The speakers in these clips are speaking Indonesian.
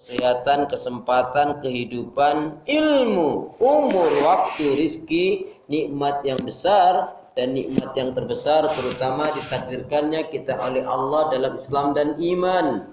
kesehatan, kesempatan, kehidupan, ilmu, umur, waktu, rizki, nikmat yang besar dan nikmat yang terbesar terutama ditakdirkannya kita oleh Allah dalam Islam dan iman.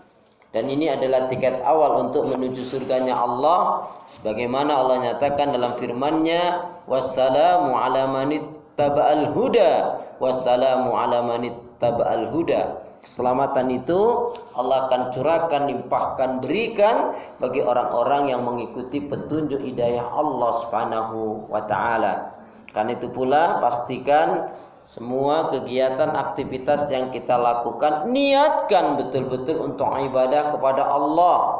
Dan ini adalah tiket awal untuk menuju surganya Allah, sebagaimana Allah nyatakan dalam firman-Nya, wassalamu ala manittaba'al huda, wassalamu ala manittaba'al huda. Keselamatan itu Allah akan curahkan, limpahkan, berikan bagi orang-orang yang mengikuti petunjuk hidayah Allah Subhanahu wa taala. Karena itu pula pastikan semua kegiatan aktivitas yang kita lakukan niatkan betul-betul untuk ibadah kepada Allah.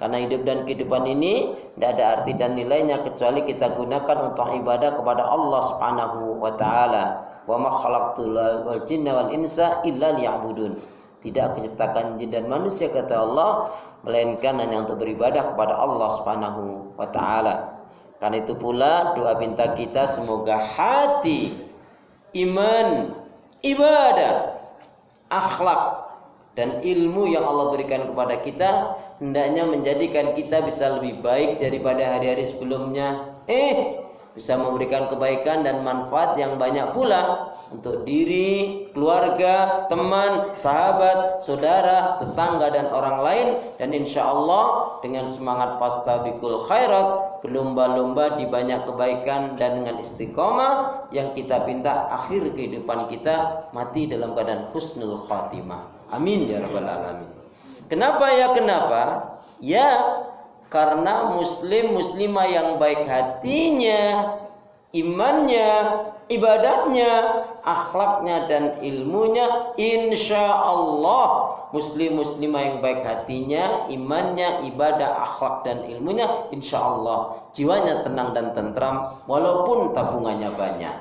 Karena hidup dan kehidupan ini tidak ada arti dan nilainya kecuali kita gunakan untuk ibadah kepada Allah Subhanahu wa taala. Wa ma khalaqtul jinna wal insa illa liya'budun. Tidak aku ciptakan jin dan manusia kata Allah melainkan hanya untuk beribadah kepada Allah Subhanahu wa taala. Karena itu pula doa minta kita semoga hati, iman, ibadah, akhlak dan ilmu yang Allah berikan kepada kita hendaknya menjadikan kita bisa lebih baik daripada hari-hari sebelumnya. Bisa memberikan kebaikan dan manfaat yang banyak pula untuk diri, keluarga, teman, sahabat, saudara, tetangga dan orang lain. Dan insya Allah dengan semangat fastabiqul khairat, berlomba-lomba di banyak kebaikan dan dengan istiqomah yang kita pinta akhir kehidupan kita mati dalam keadaan husnul khatimah. Amin ya rabbal alamin. Kenapa ya? Kenapa? Ya karena muslim muslimah yang baik hatinya, imannya, ibadahnya, akhlaknya dan ilmunya, insya Allah muslim muslimah yang baik hatinya, imannya, ibadah, akhlak dan ilmunya, insya Allah jiwanya tenang dan tentram walaupun tabungannya banyak.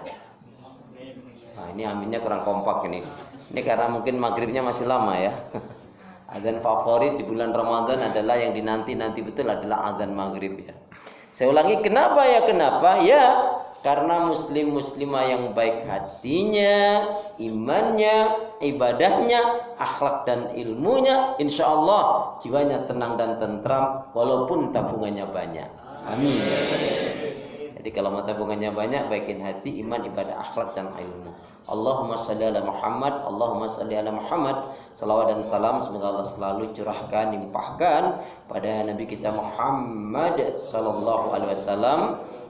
Nah ini aminnya kurang kompak ini. Ini karena mungkin maghribnya masih lama ya. Azan favorit di bulan Ramadan adalah yang dinanti-nanti betul adalah azan maghrib ya. Saya ulangi, kenapa ya? Kenapa? Ya karena muslim muslimah yang baik hatinya, imannya, ibadahnya, akhlak dan ilmunya, insya Allah jiwanya tenang dan tentram walaupun tabungannya banyak. Amin. Jadi kalau mau tabungannya banyak, baikin hati, iman, ibadah, akhlak dan ilmu. Allahumma salli ala Muhammad, Allahumma salli ala Muhammad. Salawat dan salam semoga Allah selalu curahkan, limpahkan pada Nabi kita Muhammad sallallahu alaihi wasallam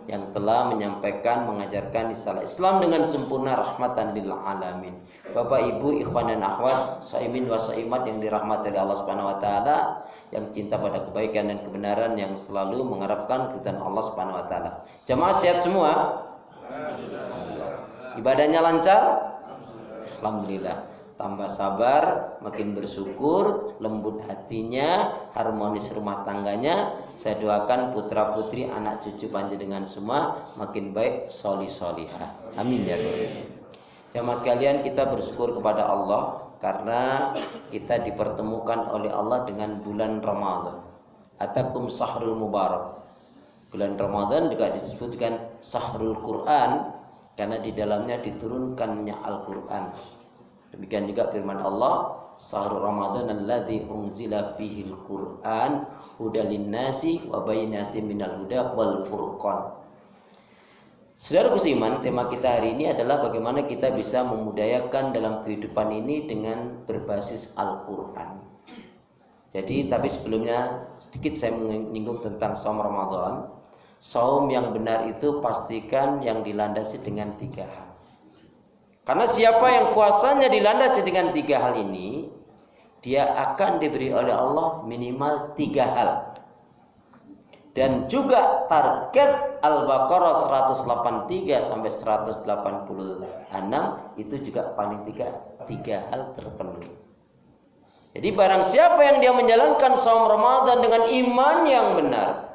yang telah menyampaikan, mengajarkan risalah Islam dengan sempurna rahmatan lil alamin. Bapak, Ibu, ikhwan dan akhwat, shaimin wa shaimat yang dirahmati oleh Allah Subhanahu wa taala, yang cinta pada kebaikan dan kebenaran, yang selalu mengharapkan keridhaan Allah Subhanahu wa taala. Jamaah sehat semua? Alhamdulillah. Ibadahnya lancar? Alhamdulillah. Tambah sabar, makin bersyukur, lembut hatinya, harmonis rumah tangganya. Saya doakan putra putri, anak cucu panjenengan semua makin baik, solih solihah. Amin ya Rabbi. Jamaah sekalian, kita bersyukur kepada Allah karena kita dipertemukan oleh Allah dengan bulan Ramadan. Atakum sahrul mubarak. Bulan Ramadan juga disebutkan sahrul Quran karena di dalamnya diturunkannya Al-Quran. Demikian juga firman Allah, Sahrul Ramadan alladzi unzila fihil Quran hudal linnasi wa bayyinatin minal huda wal furqan. Saudaraku seiman, tema kita hari ini adalah bagaimana kita bisa memudayakan dalam kehidupan ini dengan berbasis Al-Quran. Jadi, tapi sebelumnya sedikit saya menyinggung tentang saum Ramadan. Saum yang benar itu pastikan yang dilandasi dengan 3 hal. Karena siapa yang puasanya dilandasi dengan 3 hal ini, dia akan diberi oleh Allah minimal 3 hal. Dan juga target Al-Baqarah 183 sampai 186 itu juga paling 3 hal terpenuhi. Jadi barang siapa yang dia menjalankan saum Ramadan dengan iman yang benar,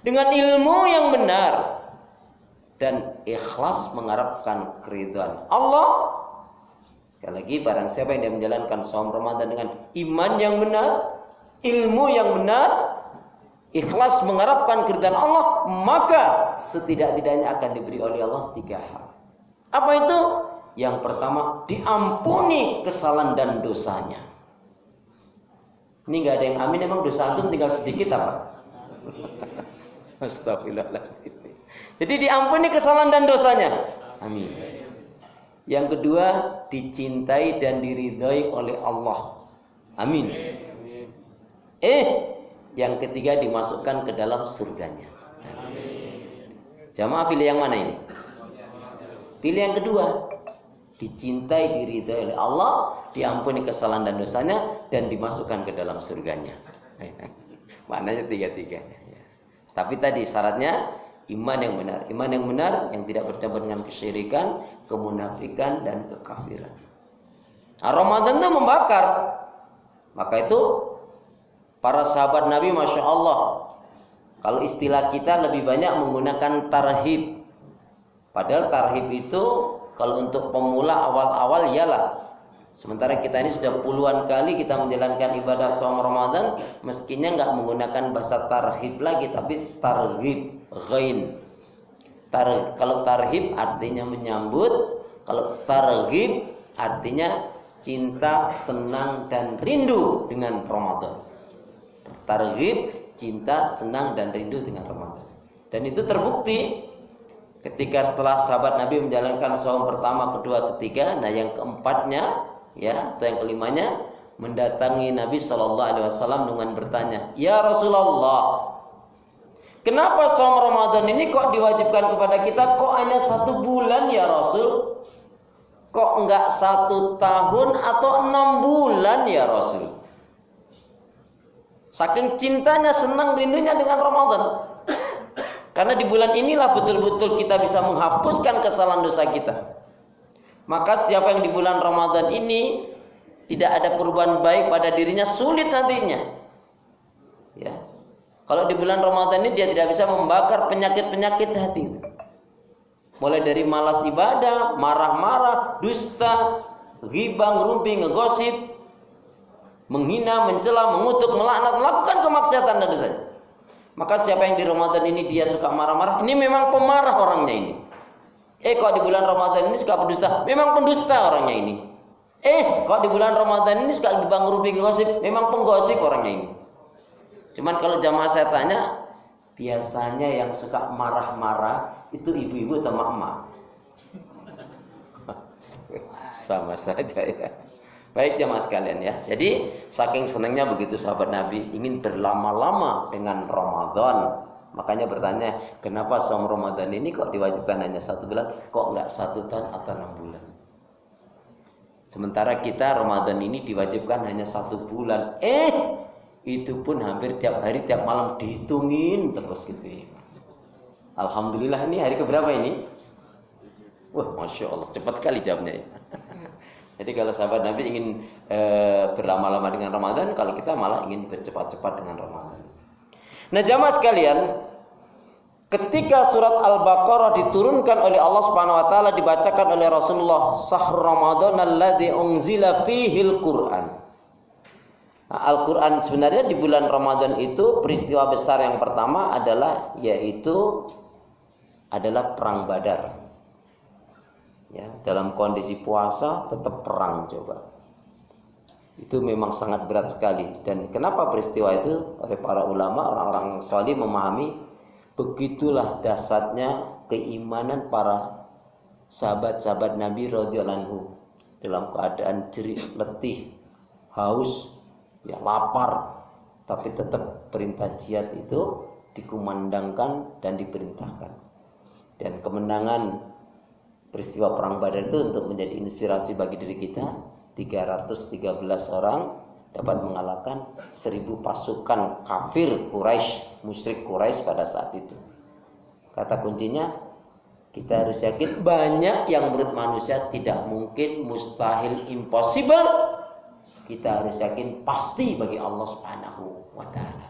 dengan ilmu yang benar, dan ikhlas mengharapkan keridhaan Allah. Sekali lagi, barang siapa yang dia menjalankan saum Ramadan dengan iman yang benar, ilmu yang benar, ikhlas mengharapkan keridhaan Allah, maka setidak-tidaknya akan diberi oleh Allah 3 hal. Apa itu? Yang pertama, diampuni kesalahan dan dosanya. Ini nggak ada yang amin, emang dosa antum tinggal sedikit apa? Astagfirullahaladzim. Jadi diampuni kesalahan dan dosanya. Amin. Yang kedua, dicintai dan diridhai oleh Allah. Amin. Yang ketiga, dimasukkan ke dalam surganya. Jamaah pilih yang mana ini? Pilih yang kedua. Dicintai, diridhai oleh Allah, diampuni kesalahan dan dosanya, dan dimasukkan ke dalam surganya. Maknanya tiga-tiganya. Tapi tadi syaratnya iman yang benar. Iman yang benar yang tidak bercampur dengan kesyirikan, kemunafikan, dan kekafiran. Nah, Ramadan itu membakar. Maka itu para sahabat Nabi, Masya Allah, kalau istilah kita lebih banyak menggunakan tarhib. Padahal tarhib itu kalau untuk pemula awal-awal iyalah. Sementara kita ini sudah puluhan kali kita menjalankan ibadah saum Ramadan, mestinya nggak menggunakan bahasa tarhib lagi, tapi targhib, ghain. Kalau tarhib artinya menyambut, kalau targhib artinya cinta, senang, dan rindu dengan Ramadan. Targhib, cinta, senang, dan rindu dengan Ramadan. Dan itu terbukti ketika setelah sahabat Nabi menjalankan saum pertama, kedua, ketiga, nah yang keempatnya, ya, atau yang kelimanya, mendatangi Nabi SAW dengan bertanya, "Ya Rasulullah, kenapa saum Ramadan ini kok diwajibkan kepada kita? Kok hanya 1 bulan ya Rasul? Kok enggak 1 tahun atau 6 bulan ya Rasul?" Saking cintanya, senang, rindunya dengan Ramadan. Karena di bulan inilah betul-betul kita bisa menghapuskan kesalahan dosa kita. Maka siapa yang di bulan Ramadan ini tidak ada perubahan baik pada dirinya, sulit nantinya. Ya. Kalau di bulan Ramadan ini dia tidak bisa membakar penyakit-penyakit hati. Mulai dari malas ibadah, marah-marah, dusta, ghibah, ngerumpi, ngegosip, menghina, mencela, mengutuk, melaknat, melakukan kemaksiatan dan dosa. Maka siapa yang di Ramadan ini dia suka marah-marah, ini memang pemarah orangnya ini. Kok di bulan Ramadan ini suka pendusta, memang pendusta orangnya ini. Kok di bulan Ramadan ini suka ghibah, ngerumpi, ngegosip, memang penggosip orangnya ini. Cuman kalau jamaah saya tanya, biasanya yang suka marah-marah itu ibu-ibu atau emak-emak? Sama saja ya. Baik jamaah sekalian ya. Jadi saking senangnya begitu sahabat Nabi ingin berlama-lama dengan Ramadan. Makanya bertanya, kenapa saum Ramadan ini kok diwajibkan hanya 1 bulan? Kok enggak 1 tahun atau 6 bulan? Sementara kita Ramadan ini diwajibkan hanya 1 bulan. Itu pun hampir tiap hari, tiap malam dihitungin terus gitu ya. Alhamdulillah, ini hari keberapa ini? Wah, Masya Allah, cepat sekali jawabnya ya. Jadi kalau sahabat Nabi ingin berlama-lama dengan Ramadan, kalau kita malah ingin bercepat-cepat dengan Ramadan. Nah jamaah sekalian, ketika surat Al-Baqarah diturunkan oleh Allah Subhanahu wa taala, dibacakan oleh Rasulullah, "Shahr Ramadan alladzi unzila fihil Qur'an." Nah, Al-Qur'an sebenarnya di bulan Ramadan itu peristiwa besar yang pertama adalah perang Badar. Ya, dalam kondisi puasa tetap perang coba. Itu memang sangat berat sekali. Dan kenapa peristiwa itu oleh para ulama, orang-orang salih memahami begitulah dasarnya keimanan para sahabat-sahabat Nabi radhiyallahu anhu dalam keadaan jerit, letih, haus, ya lapar, tapi tetap perintah jihad itu dikumandangkan dan diperintahkan. Dan kemenangan peristiwa perang Badar itu untuk menjadi inspirasi bagi diri kita. 313 orang dapat mengalahkan 1000 pasukan kafir Quraisy, musyrik Quraisy pada saat itu. Kata kuncinya, kita harus yakin banyak yang menurut manusia tidak mungkin, mustahil, impossible. Kita harus yakin pasti bagi Allah Subhanahu wa taala.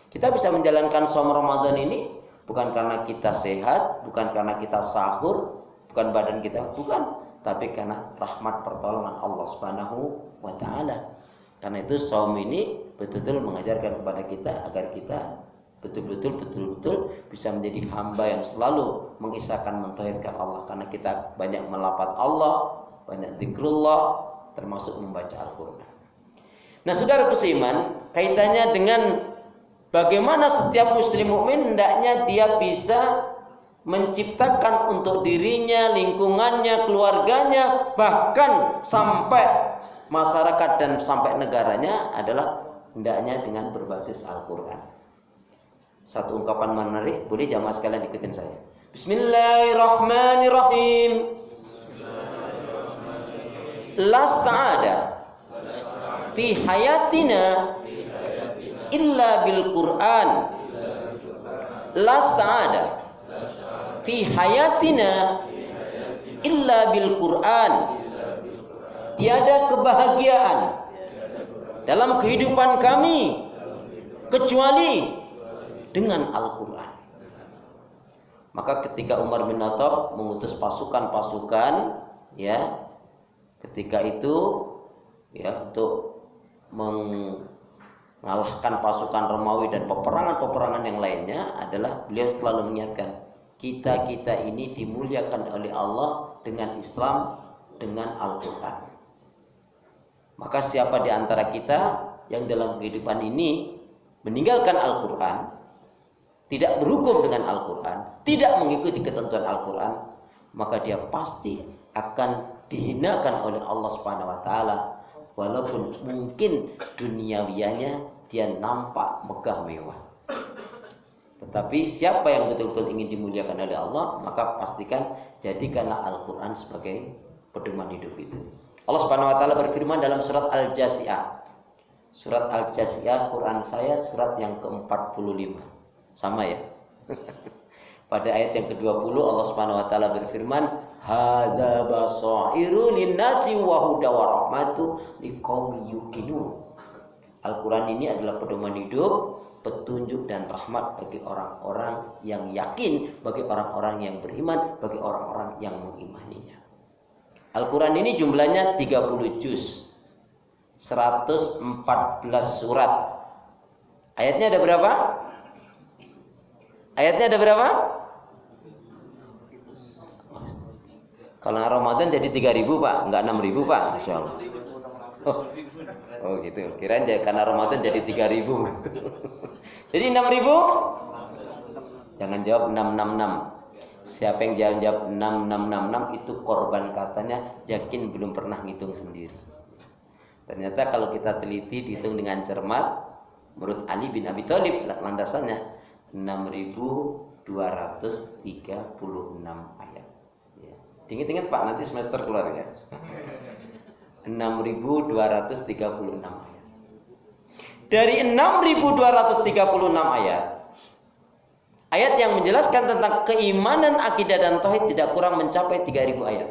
Kita bisa menjalankan saum Ramadan ini bukan karena kita sehat, bukan karena kita sahur, bukan badan kita, bukan, tapi karena rahmat pertolongan Allah Subhanahu wa taala. Karena itu saum ini betul-betul mengajarkan kepada kita agar kita betul-betul bisa menjadi hamba yang selalu mengisahkan, mentauhidkan Allah. Karena kita banyak melafaz Allah, banyak zikrullah, termasuk membaca Al-Qur'an. Nah, saudara seiman, kaitannya dengan bagaimana setiap muslim mukmin hendaknya dia bisa menciptakan untuk dirinya, lingkungannya, keluarganya, bahkan sampai masyarakat dan sampai negaranya adalah hendaknya dengan berbasis Al-Quran. Satu ungkapan menarik, boleh jamaah sekalian ikutin saya. Bismillahirrahmanirrahim. La sa'ada fi hayatina illa bil Qur'an. La sa'ada fi hayatina illa bil Qur'an. Tiada kebahagiaan dalam kehidupan kami kecuali dengan Al-Quran. Maka ketika Umar bin Khattab mengutus pasukan-pasukan, ya, ketika itu ya untuk mengalahkan pasukan Romawi dan peperangan-peperangan yang lainnya adalah beliau selalu mengingatkan, kita ini dimuliakan oleh Allah dengan Islam, dengan Al-Quran. Maka siapa di antara kita yang dalam kehidupan ini meninggalkan Al-Quran, tidak berhukum dengan Al-Quran, tidak mengikuti ketentuan Al-Quran, maka dia pasti akan dihinakan oleh Allah Subhanahu wa taala, walaupun mungkin duniawianya dia nampak megah mewah. Tetapi siapa yang betul-betul ingin dimuliakan oleh Allah, maka pastikan jadikanlah Al-Quran sebagai pedoman hidup itu. Allah Subhanahu wa taala berfirman dalam surat Al-Jasiyah. Surat Al-Jasiyah Quran saya surat yang ke-45. Sama ya. Pada ayat yang ke-20 Allah Subhanahu wa taala berfirman, "Hadza basairu lin-nasi wa huda wa rahmatu liqaumin yuqinun." Al-Quran ini adalah pedoman hidup, petunjuk dan rahmat bagi orang-orang yang yakin, bagi orang-orang yang beriman, bagi orang-orang yang mengimaninya. Al-Quran ini jumlahnya 30 juz, 114 surat. Ayatnya ada berapa? Ayatnya ada berapa? Kalau Ramadan jadi 3.000 Pak, enggak 6.000 Pak, Masya Allah. Oh gitu, kirain karena Ramadan jadi 3.000. Jadi 6.000? Jangan jawab 666. Siapa yang jawab 6666 itu korban katanya, yakin belum pernah ngitung sendiri. Ternyata kalau kita teliti dihitung dengan cermat, menurut Ali bin Abi Thalib landasannya 6.236 ayat. Ya. Ingat-ingat Pak, nanti semester keluar ya. 6.236 ayat. Dari 6.236 ayat yang menjelaskan tentang keimanan, akidah dan tauhid tidak kurang mencapai 3.000 ayat.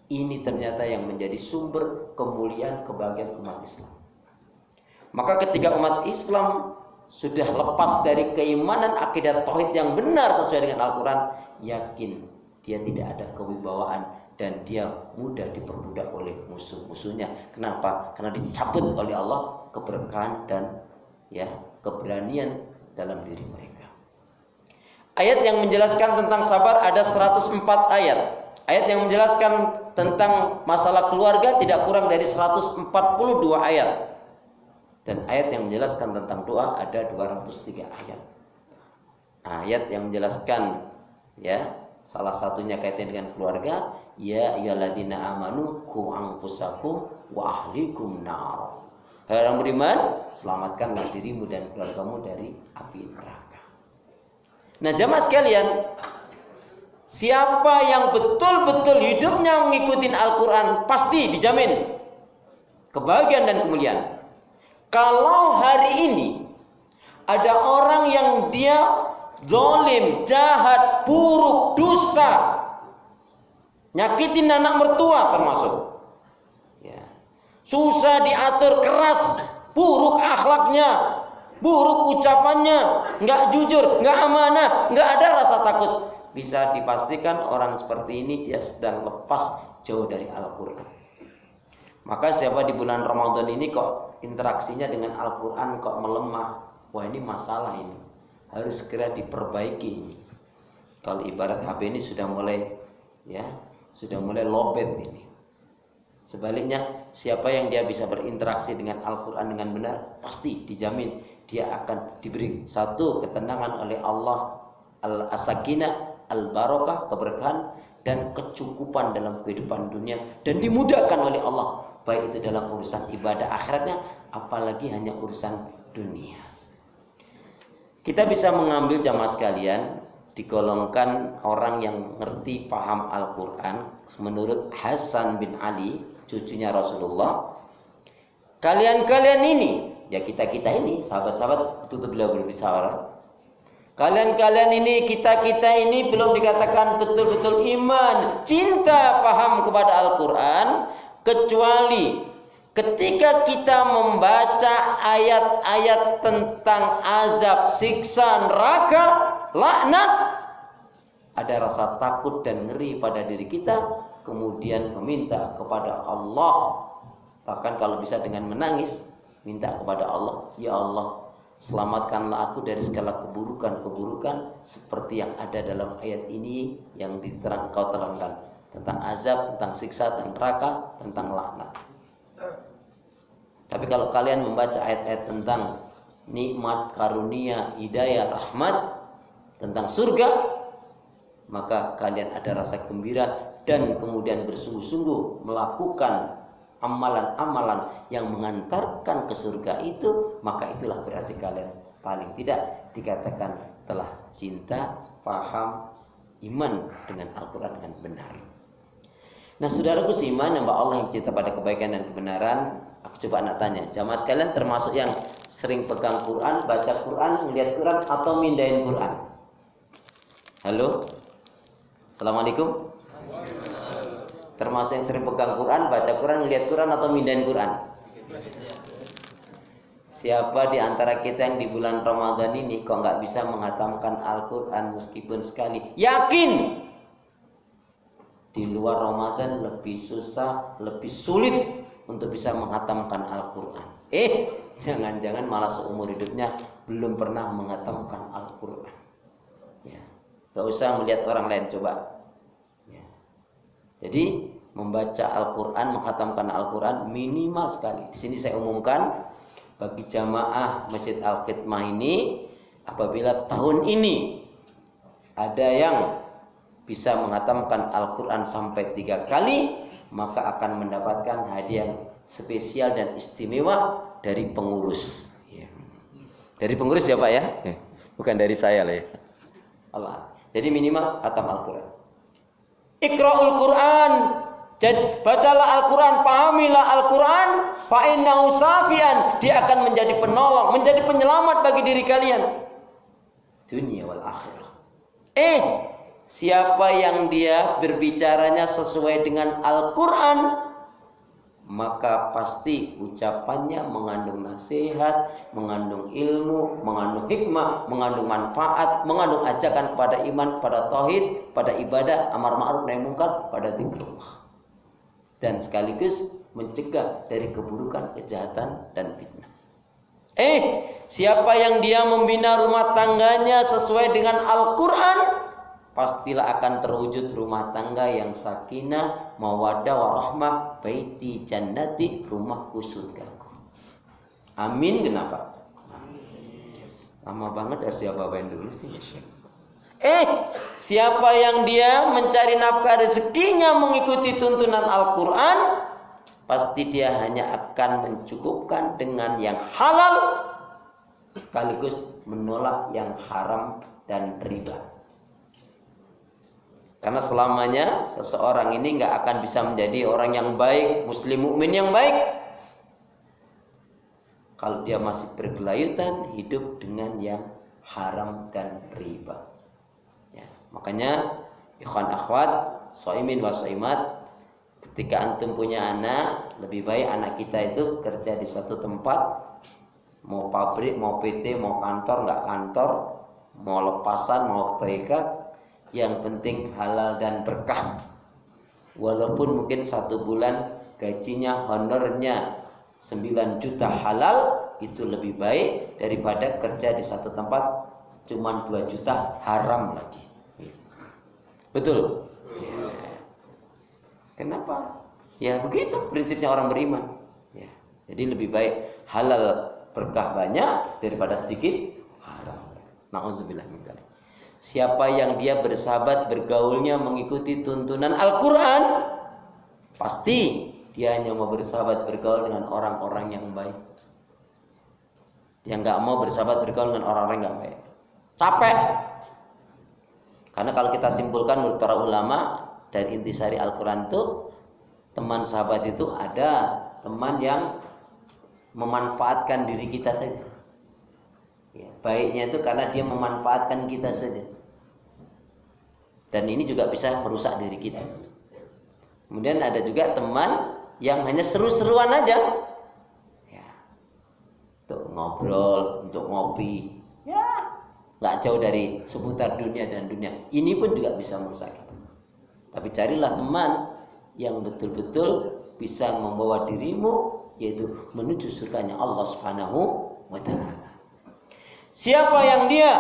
Ini ternyata yang menjadi sumber kemuliaan kebahagiaan umat Islam. Maka ketika umat Islam sudah lepas dari keimanan, akidah, tauhid yang benar sesuai dengan Al-Quran, yakin dia tidak ada kewibawaan dan dia mudah diperbudak oleh musuh-musuhnya. Kenapa? Karena dicabut oleh Allah keberkahan dan ya keberanian dalam diri mereka. Ayat yang menjelaskan tentang sabar ada 104 ayat. Ayat yang menjelaskan tentang masalah keluarga tidak kurang dari 142 ayat. Dan ayat yang menjelaskan tentang doa ada 203 ayat. Ayat yang menjelaskan ya salah satunya kaitan dengan keluarga, ya ayyuhalladzina amanu qu anfusakum wa ahlikum nar. Hai orang beriman, selamatkanlah dirimu dan keluargamu dari api neraka. Nah, jamaah sekalian, siapa yang betul-betul hidupnya mengikuti Al-Quran pasti dijamin kebahagiaan dan kemuliaan. Kalau hari ini ada orang yang dia zalim, jahat, buruk, dusta, nyakitin anak mertua termasuk, ya, susah diatur, keras, buruk akhlaknya, buruk ucapannya, nggak jujur, nggak amanah, nggak ada rasa takut, bisa dipastikan orang seperti ini dia sedang lepas jauh dari Al-Quran. Maka siapa di bulan Ramadan ini kok interaksinya dengan Al-Quran kok melemah, wah ini masalah, ini harus segera diperbaiki ini. Kalau ibarat HP ini sudah mulai lowbat ini. Sebaliknya, siapa yang dia bisa berinteraksi dengan Al-Quran dengan benar, pasti dijamin dia akan diberi satu ketenangan oleh Allah, al-sakinah, al-barakah, keberkahan, dan kecukupan dalam kehidupan dunia, dan dimudahkan oleh Allah, baik itu dalam urusan ibadah akhiratnya, apalagi hanya urusan dunia. Kita bisa mengambil jamaah sekalian, digolongkan orang yang ngerti paham Al-Quran menurut Hasan bin Ali, cucunya Rasulullah. Kalian ini, ya kita ini, sahabat-sahabat, tutup beliau berbicara. Kalian ini, kita ini belum dikatakan betul-betul iman, cinta, paham kepada Al-Quran, kecuali ketika kita membaca ayat-ayat tentang azab, siksa, neraka, laknat, ada rasa takut dan ngeri pada diri kita, kemudian meminta kepada Allah, bahkan kalau bisa dengan menangis, minta kepada Allah, ya Allah, selamatkanlah aku dari segala keburukan-keburukan seperti yang ada dalam ayat ini yang kau terangkan tentang azab, tentang siksa, tentang neraka, tentang laknat. Tapi kalau kalian membaca ayat-ayat tentang nikmat, karunia, hidayah, rahmat, tentang surga, maka kalian ada rasa gembira dan kemudian bersungguh-sungguh melakukan amalan-amalan yang mengantarkan ke surga itu, maka itulah berarti kalian paling tidak dikatakan telah cinta, paham, iman dengan Al-Quran dengan benar. Nah, saudaraku seiman, hamba Allah yang cinta pada kebaikan dan kebenaran, aku coba nak tanya, jamaah sekalian termasuk yang sering pegang Quran, baca Quran, melihat Quran, atau mindahin Quran? Halo? Assalamualaikum? Termasuk yang sering pegang Quran, baca Quran, melihat Quran, atau mindahin Quran? Siapa di antara kita yang di bulan Ramadan ini kok nggak bisa menghatamkan Al-Quran meskipun sekali? Yakin di luar Ramadan lebih susah, lebih sulit untuk bisa menghatamkan Al-Quran. Jangan-jangan malah seumur hidupnya belum pernah menghatamkan Al-Quran. Ya, gak usah melihat orang lain, coba. Ya. Jadi membaca Al-Quran, menghatamkan Al-Quran minimal sekali. Di sini saya umumkan bagi jamaah Masjid Al-Khidmah ini, apabila tahun ini ada yang bisa menghatamkan Al-Quran sampai 3 kali, maka akan mendapatkan hadiah spesial dan istimewa dari pengurus. Dari pengurus ya Pak ya, bukan dari saya lah ya. Allah. Jadi minimal khatam Al-Quran. Iqra'ul Quran, jadi bacalah Al-Quran, pahamilah Al-Quran, fa'innahu safian, dia akan menjadi penolong, menjadi penyelamat bagi diri kalian dunia wal akhirah. Siapa yang dia berbicaranya sesuai dengan Al-Quran, maka pasti ucapannya mengandung nasihat, mengandung ilmu, mengandung hikmah, mengandung manfaat, mengandung ajakan kepada iman, kepada tauhid, pada ibadah, amar ma'ruf nahi munkar, pada zikrullah. Dan sekaligus mencegah dari keburukan, kejahatan, dan fitnah. Siapa yang dia membina rumah tangganya sesuai dengan Al-Quran, pastilah akan terwujud rumah tangga yang sakinah, mawaddah, warahmah, baiti jannati, rumahku surgaku. Amin. Kenapa? Lama banget, harus jawaban dulu sih. Siapa yang dia mencari nafkah rezekinya mengikuti tuntunan Al-Quran, pasti dia hanya akan mencukupkan dengan yang halal, sekaligus menolak yang haram dan riba. Karena selamanya seseorang ini nggak akan bisa menjadi orang yang baik, muslim mukmin yang baik, kalau dia masih bergelayutan hidup dengan yang haram dan riba. Ya, makanya ikhwan akhwat, shaimin wa shaimat, ketika antum punya anak, lebih baik anak kita itu kerja di satu tempat, mau pabrik, mau PT, mau kantor, nggak kantor, mau lepasan, mau terikat, yang penting halal dan berkah. Walaupun mungkin 1 bulan gajinya, honornya 9 juta halal, itu lebih baik daripada kerja di satu tempat cuma 2 juta haram lagi. Betul? Ya. Kenapa? Ya begitu prinsipnya orang beriman. Ya. Jadi lebih baik halal berkah banyak daripada sedikit haram. Nauzubillah min dzalik. Siapa yang dia bersahabat bergaulnya mengikuti tuntunan Al-Quran, pasti dia hanya mau bersahabat bergaul dengan orang-orang yang baik. Dia nggak mau bersahabat bergaul dengan orang-orang yang nggak baik. Capek. Karena kalau kita simpulkan menurut para ulama dari intisari Al-Quran itu, teman sahabat itu ada teman yang memanfaatkan diri kita saja. Ya, baiknya itu karena dia memanfaatkan kita saja. Dan ini juga bisa merusak diri kita. Kemudian ada juga teman yang hanya seru-seruan aja. Ya, untuk ngobrol, untuk ngopi. Ya, nggak jauh dari seputar dunia dan dunia. Ini pun juga bisa merusak kita. Tapi carilah teman yang betul-betul bisa membawa dirimu yaitu menuju surganya Allah Subhanahu wa taala. Siapa yang dia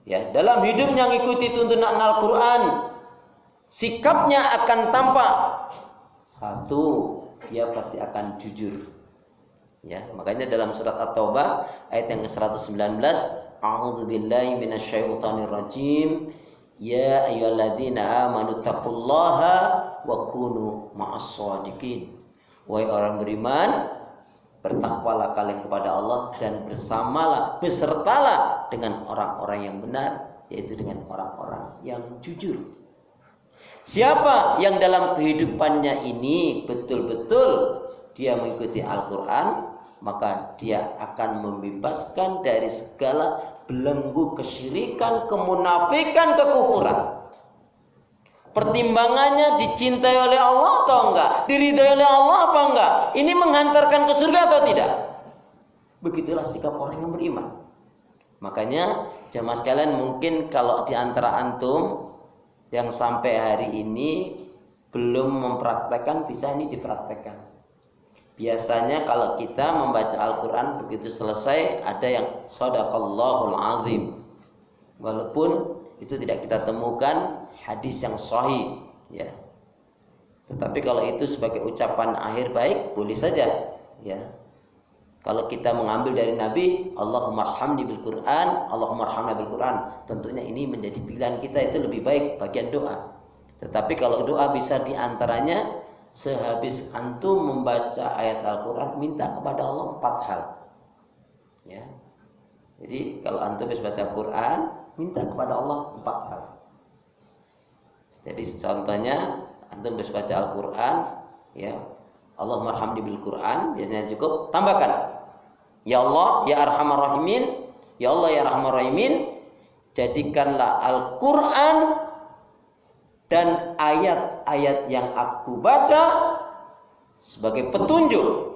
ya dalam hidupnya mengikuti tuntunan Al-Qur'an, sikapnya akan tampak. Satu, dia pasti akan jujur. Ya, makanya dalam surat At-Taubah ayat yang ke-119, A'udzubillahi minasyaitonir rajim. Ya ayyuhalladzina amanu taqullaha wa kunu ma'as-shadiqin. Wahai orang beriman, bertakwalah kalian kepada Allah dan bersamalah, besertalah dengan orang-orang yang benar, yaitu dengan orang-orang yang jujur. Siapa yang dalam kehidupannya ini betul-betul dia mengikuti Al-Quran, maka dia akan membebaskan dari segala belenggu kesyirikan, kemunafikan, kekufuran. Pertimbangannya dicintai oleh Allah atau enggak? Diridhai oleh Allah apa enggak? Ini menghantarkan ke surga atau tidak? Begitulah sikap orang yang beriman. Makanya jamaah sekalian, mungkin kalau di antara antum yang sampai hari ini belum mempraktekkan, bisa ini dipraktekkan. Biasanya kalau kita membaca Al-Quran begitu selesai ada yang Shadaqallahul Azim. Walaupun itu tidak kita temukan hadis yang sahih, ya. Tetapi kalau itu sebagai ucapan akhir baik, boleh saja, ya. Kalau kita mengambil dari Nabi, Allahumma arhamni bil Quran, Allahumma arhamna bil Quran, tentunya ini menjadi pilihan kita, itu lebih baik bagian doa. Tetapi kalau doa bisa diantaranya sehabis antum membaca ayat Al-Quran, minta kepada Allah 4 hal, ya. Jadi kalau antum habis baca Quran, minta kepada Allah 4 hal. Jadi contohnya antum habis baca Al-Quran, ya, Allahumma arhamni bil Quran, biasanya cukup tambahkan, ya Allah ya Arhamar Rahimin, ya Allah ya Arhamar Rahimin, jadikanlah Al-Quran dan ayat-ayat yang aku baca sebagai petunjuk,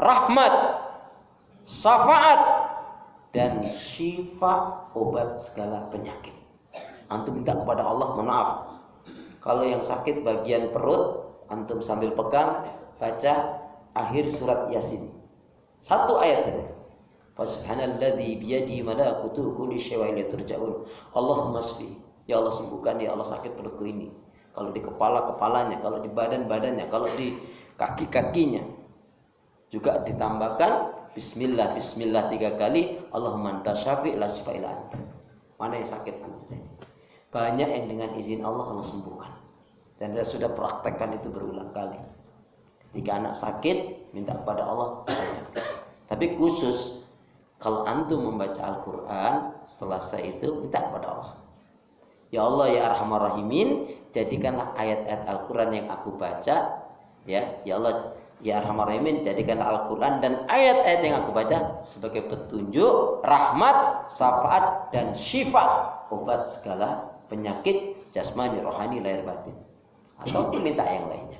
rahmat, syafaat, dan syifa, obat segala penyakit. Antum minta kepada Allah, maaf, kalau yang sakit bagian perut, antum sambil pegang baca akhir surat Yasin, 1 ayat saja. Subhanalladzi biyadihi malakutu kulli syai'in wa ilaihi turja'un. Allahumma shfi, ya Allah sembuhkan, ya Allah sakit perutku ini. Kalau di kepalanya, kalau di badannya, kalau di kaki-kakinya. Juga ditambahkan bismillah 3 kali, Allahumma anta syafi' la syifa illa anta. Mana yang sakit antum saja. Banyak yang dengan izin Allah sembuhkan. Dan saya sudah praktekkan itu berulang kali. Ketika anak sakit, minta kepada Allah. Tapi khusus kalau antum membaca Al-Quran, setelah saya itu minta kepada Allah, ya Allah ya Arhamar Rahimin, jadikanlah ayat-ayat Al-Quran yang aku baca, ya Allah ya Arhamar Rahimin, jadikanlah Al-Quran dan ayat-ayat yang aku baca sebagai petunjuk, rahmat, syafaat, dan syifa, obat segala penyakit jasmani, rohani, lahir batin. Atau minta yang lainnya.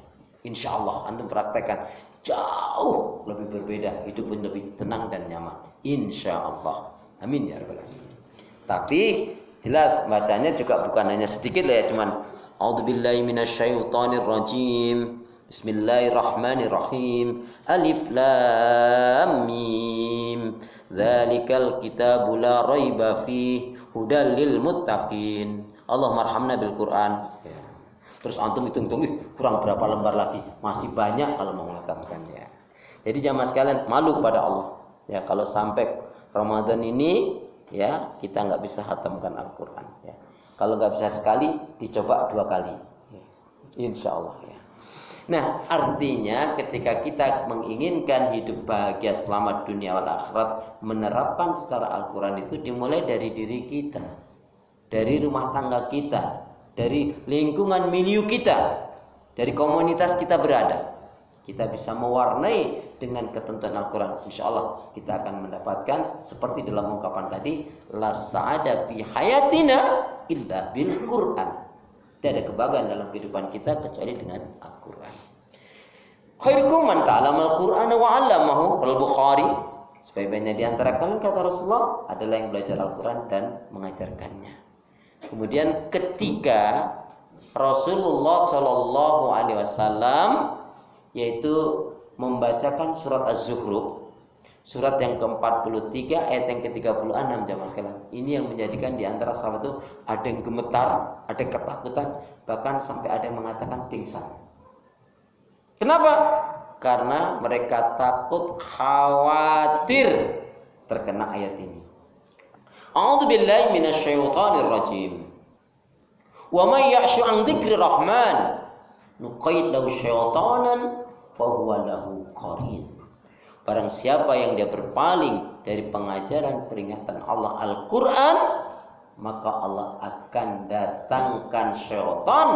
Insya Allah antum praktekkan, jauh lebih berbeda, hidup pun lebih tenang dan nyaman. Insya Allah. Amin ya rabbal alamin. Tapi jelas bacanya juga bukan hanya sedikit lah, ya, cuman A'udzubillahi minasyaitonir rajim. Bismillahirrahmanirrahim. Alif lam mim. Dzalikal kitabu la raiba fihi hudal lil muttaqin. Allahumma arhamna bil Quran. Ya. Terus antum hitung-hitung, kurang berapa lembar lagi? Masih banyak kalau mau menghatamkannya. Jadi jamaah sekalian, malu kepada Allah. Ya, kalau sampai Ramadan ini ya kita nggak bisa khatamkan Al-Quran. Ya. Kalau nggak bisa sekali, dicoba 2 kali. Ya. Insya Allah. Ya. Nah, artinya ketika kita menginginkan hidup bahagia selamat dunia wal akhirat, menerapkan secara Al-Quran itu dimulai dari diri kita, dari rumah tangga kita, dari lingkungan milieu kita, dari komunitas kita berada. Kita bisa mewarnai dengan ketentuan Al-Quran. Insya Allah kita akan mendapatkan seperti dalam ungkapan tadi, la sa'ada fi hayatina illa bil Quran. Tidak ada kebahagiaan dalam kehidupan kita kecuali dengan Al-Quran. Khairukum man ta'allama al-Qur'ana wa 'allamahu. Al-Bukhari. Sebaik-baiknya di antara kalian, kata Rasulullah, adalah yang belajar Al-Quran dan mengajarkannya. Kemudian ketika Rasulullah Shallallahu Alaihi Wasallam yaitu membacakan surat Az-Zukhruf, surat yang ke-43 ayat yang ke-36 jamaah sekalian. Ini yang menjadikan di antara sahabat itu ada yang gemetar, ada yang ketakutan, bahkan sampai ada yang mengatakan pingsan. Kenapa? Karena mereka takut, khawatir terkena ayat ini. A'udzubillahi minasyaitonir rajim. Wa may ya'shu 'an dzikri rahman nuqayyid lahu syaitanan fa huwa lahu qarin. Barang siapa yang dia berpaling dari pengajaran peringatan Allah Al-Qur'an, maka Allah akan datangkan syaitan,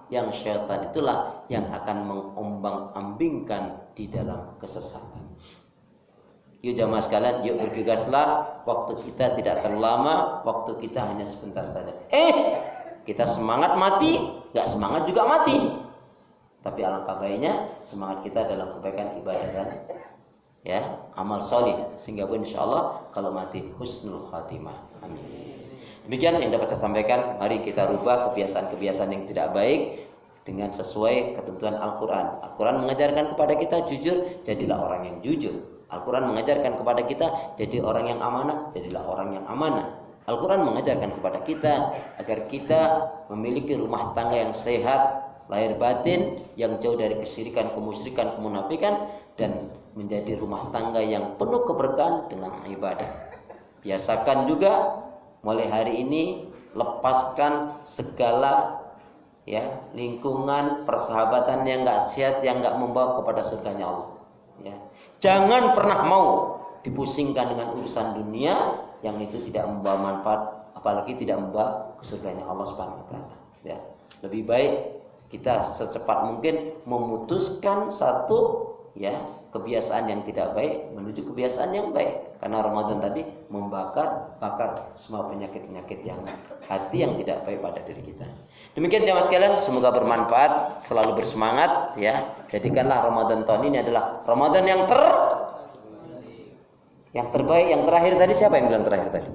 yang syaitan itulah yang akan mengombang-ambingkan di dalam kesesatan. Yuk jamaah sekalian, yuk bergegaslah. Waktu kita tidak terlalu lama, waktu kita hanya sebentar saja. Kita semangat mati, gak semangat juga mati. Tapi alangkah baiknya semangat kita dalam kebaikan ibadah dan ya amal solih, sehingga pun insya Allah kalau mati husnul khatimah. Amin. Demikian yang dapat saya sampaikan. Mari kita rubah kebiasaan-kebiasaan yang tidak baik dengan sesuai ketentuan Al-Quran. Al-Quran mengajarkan kepada kita jujur, jadilah orang yang jujur. Al-Quran mengajarkan kepada kita jadi orang yang amanah, jadilah orang yang amanah. Al-Quran mengajarkan kepada kita agar kita memiliki rumah tangga yang sehat, lahir batin, yang jauh dari kesyirikan, kemusyrikan, kemunafikan, dan menjadi rumah tangga yang penuh keberkahan dengan ibadah. Biasakan juga mulai hari ini lepaskan segala ya lingkungan persahabatan yang enggak sehat, yang enggak membawa kepada surganya Allah. Ya. Jangan pernah mau dipusingkan dengan urusan dunia yang itu tidak membawa manfaat, apalagi tidak membawa ke surganya Allah Subhanahu wa taala. Ya. Lebih baik kita secepat mungkin memutuskan satu ya kebiasaan yang tidak baik menuju kebiasaan yang baik. Karena Ramadan tadi bakar semua penyakit-penyakit yang hati yang tidak baik pada diri kita. Demikian jamaah sekalian, semoga bermanfaat, selalu bersemangat ya. Jadikanlah Ramadan tahun ini adalah Ramadan yang terbaik. Yang terakhir tadi siapa yang bilang terakhir tadi?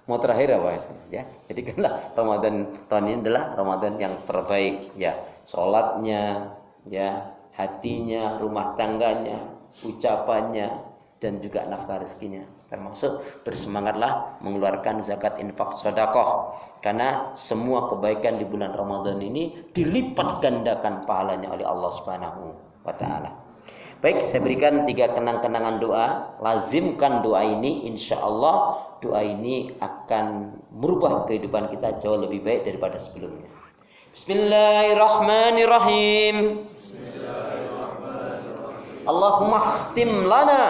Mau terakhir apa ya? Jadikanlah Ramadan tahun ini adalah Ramadan yang terbaik ya. Salatnya ya, hatinya, rumah tangganya, ucapannya, dan juga nafkah rezekinya. Termasuk bersemangatlah mengeluarkan zakat, infak, sedekah. Karena semua kebaikan di bulan Ramadan ini dilipat gandakan pahalanya oleh Allah Subhanahu wa taala. Baik, saya berikan 3 kenang-kenangan doa. Lazimkan doa ini, insya Allah doa ini akan merubah kehidupan kita jauh lebih baik daripada sebelumnya. Bismillahirrahmanirrahim. Allahumma khtim lana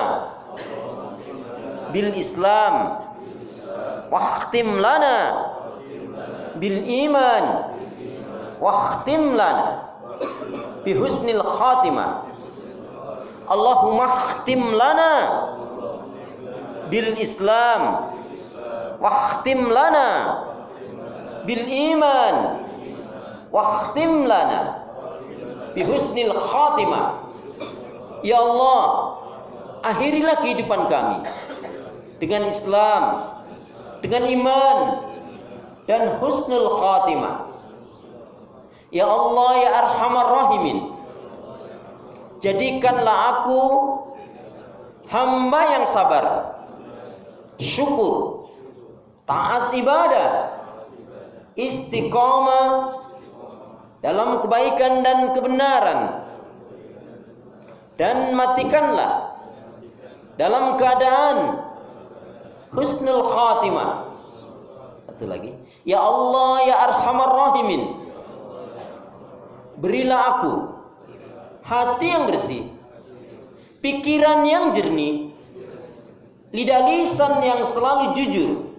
bil Islam wa khtim lana bil iman wa khtim lana bi husnil khatimah. Allahumma khtim lana bil Islam wa khtim lana bil iman wa khtim lana bi husnil khatimah. Ya Allah, akhirilah kehidupan kami dengan Islam, dengan iman, dan husnul khatimah. Ya Allah, ya Arhamar Rahimin, jadikanlah aku hamba yang sabar, syukur, taat ibadah, istiqamah dalam kebaikan dan kebenaran, dan matikanlah dalam keadaan husnul khatimah. Satu lagi, ya Allah ya Arhamar Rahimin, berilah aku hati yang bersih, pikiran yang jernih, lidah lisan yang selalu jujur,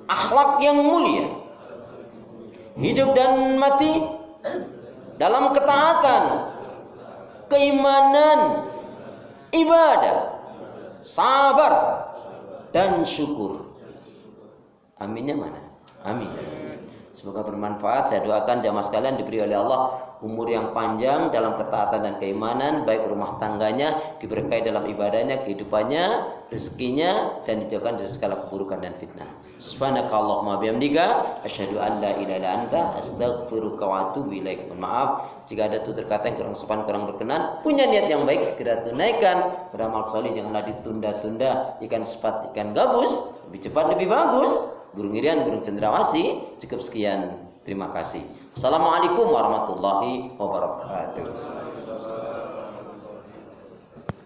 akhlak yang mulia, hidup dan mati dalam ketaatan, keimanan, ibadah, sabar, dan syukur. Aminnya mana? Amin. Semoga bermanfaat. Saya doakan jamaah sekalian diberi oleh Allah umur yang panjang dalam ketaatan dan keimanan, baik rumah tangganya diberkahi dalam ibadahnya, kehidupannya, rezekinya, dan dijauhkan dari segala keburukan dan fitnah. Subhanakallahumma bihamdika asyhadu an la ilaha illa anta astaghfiruka wa atubu ilaik. Maaf jika ada tutur kata yang kurang sopan, kurang berkenan. Punya niat yang baik segera tunaikan. Beramal soleh janganlah ditunda-tunda. Ikan sepat, ikan gabus, lebih cepat lebih bagus. Burung irian, burung cendrawasih. Cukup sekian. Terima kasih. Assalamualaikum warahmatullahi wabarakatuh.